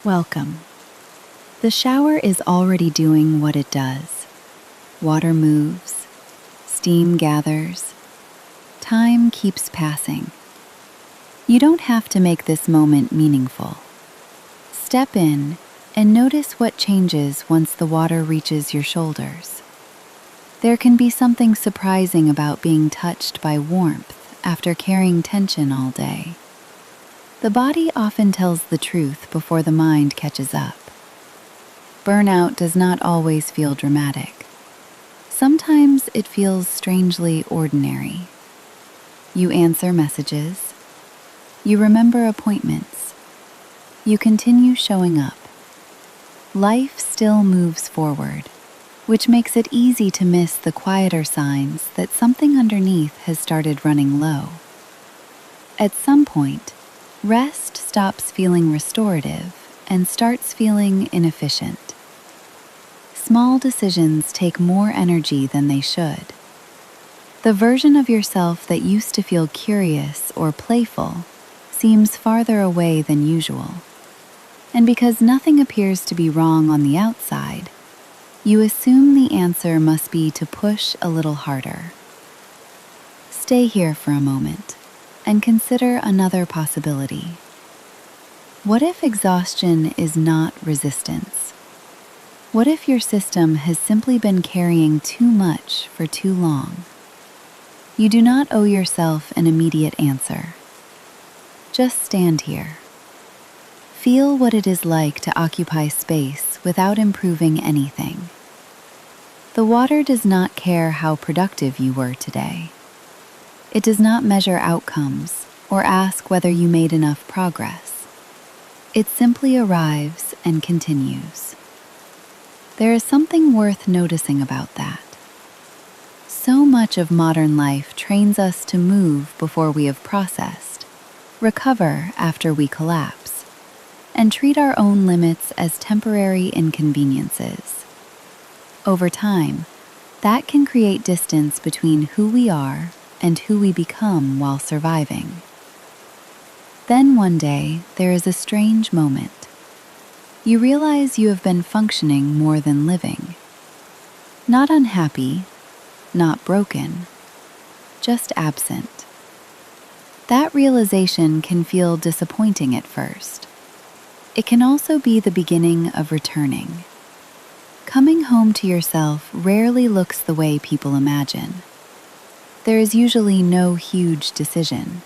Welcome. The shower is already doing what it does. Water moves, steam gathers, time keeps passing. You don't have to make this moment meaningful. Step in and notice what changes once the water reaches your shoulders. There can be something surprising about being touched by warmth after carrying tension all day. The body often tells the truth before the mind catches up. Burnout does not always feel dramatic. Sometimes it feels strangely ordinary. You answer messages. You remember appointments. You continue showing up. Life still moves forward, which makes it easy to miss the quieter signs that something underneath has started running low. At some point, rest stops feeling restorative and starts feeling inefficient. Small decisions take more energy than they should. The version of yourself that used to feel curious or playful seems farther away than usual. And because nothing appears to be wrong on the outside, you assume the answer must be to push a little harder. Stay here for a moment and consider another possibility. What if exhaustion is not resistance? What if your system has simply been carrying too much for too long? You do not owe yourself an immediate answer. Just stand here. Feel what it is like to occupy space without improving anything. The water does not care how productive you were today. It does not measure outcomes or ask whether you made enough progress. It simply arrives and continues. There is something worth noticing about that. So much of modern life trains us to move before we have processed, recover after we collapse, and treat our own limits as temporary inconveniences. Over time, that can create distance between who we are and who we become while surviving. Then one day, there is a strange moment. You realize you have been functioning more than living. Not unhappy, not broken, just absent. That realization can feel disappointing at first. It can also be the beginning of returning. Coming home to yourself rarely looks the way people imagine. There is usually no huge decision,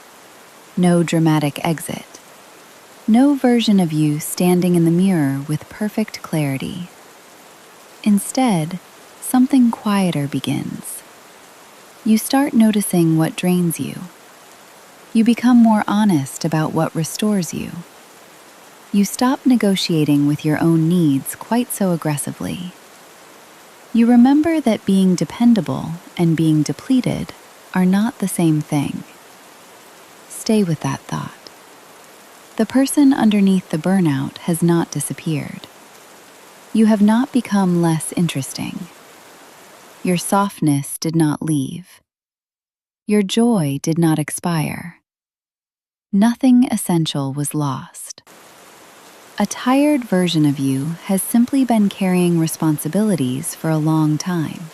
no dramatic exit, no version of you standing in the mirror with perfect clarity. Instead, something quieter begins. You start noticing what drains you. You become more honest about what restores you. You stop negotiating with your own needs quite so aggressively. You remember that being dependable and being depleted are not the same thing. Stay with that thought. The person underneath the burnout has not disappeared. You have not become less interesting. Your softness did not leave. Your joy did not expire. Nothing essential was lost. A tired version of you has simply been carrying responsibilities for a long time.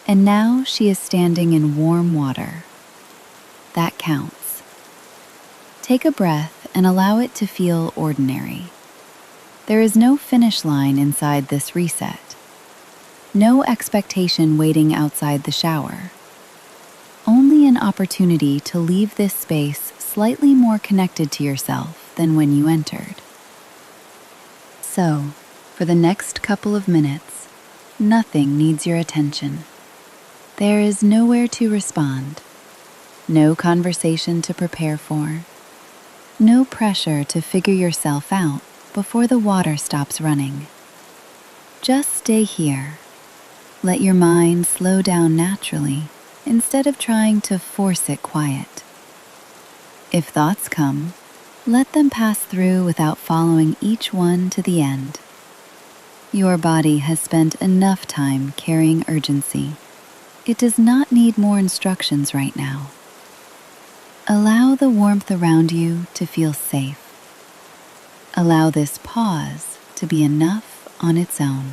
And now she is standing in warm water. That counts. Take a breath and allow it to feel ordinary. There is no finish line inside this reset. No expectation waiting outside the shower. Only an opportunity to leave this space slightly more connected to yourself than when you entered. So, for the next couple of minutes, nothing needs your attention. There is nowhere to respond, no conversation to prepare for, no pressure to figure yourself out before the water stops running. Just stay here. Let your mind slow down naturally instead of trying to force it quiet. If thoughts come, let them pass through without following each one to the end. Your body has spent enough time carrying urgency. It does not need more instructions right now. Allow the warmth around you to feel safe. Allow this pause to be enough on its own.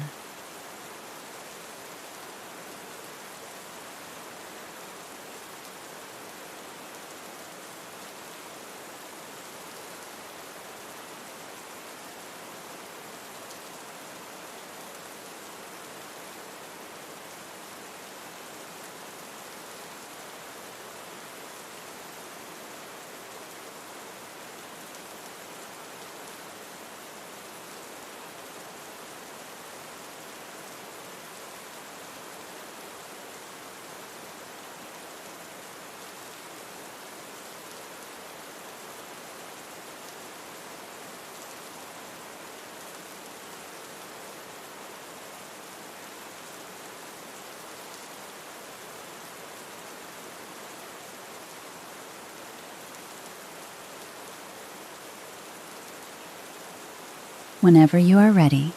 Whenever you are ready,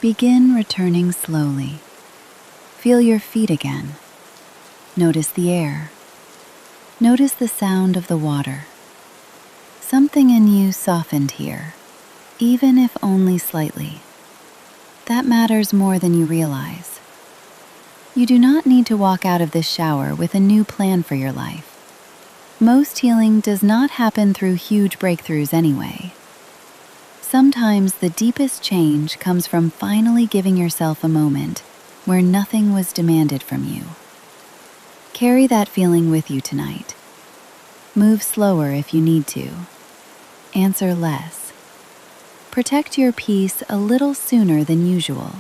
begin returning slowly. Feel your feet again. Notice the air. Notice the sound of the water. Something in you softened here, even if only slightly. That matters more than you realize. You do not need to walk out of this shower with a new plan for your life. Most healing does not happen through huge breakthroughs anyway. Sometimes the deepest change comes from finally giving yourself a moment where nothing was demanded from you. Carry that feeling with you tonight. Move slower if you need to. Answer less. Protect your peace a little sooner than usual.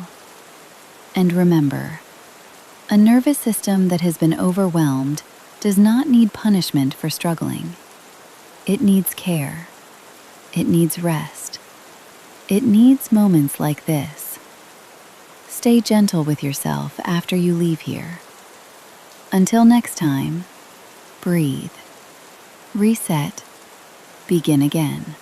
And remember, a nervous system that has been overwhelmed does not need punishment for struggling. It needs care. It needs rest. It needs moments like this. Stay gentle with yourself after you leave here. Until next time, breathe, reset, begin again.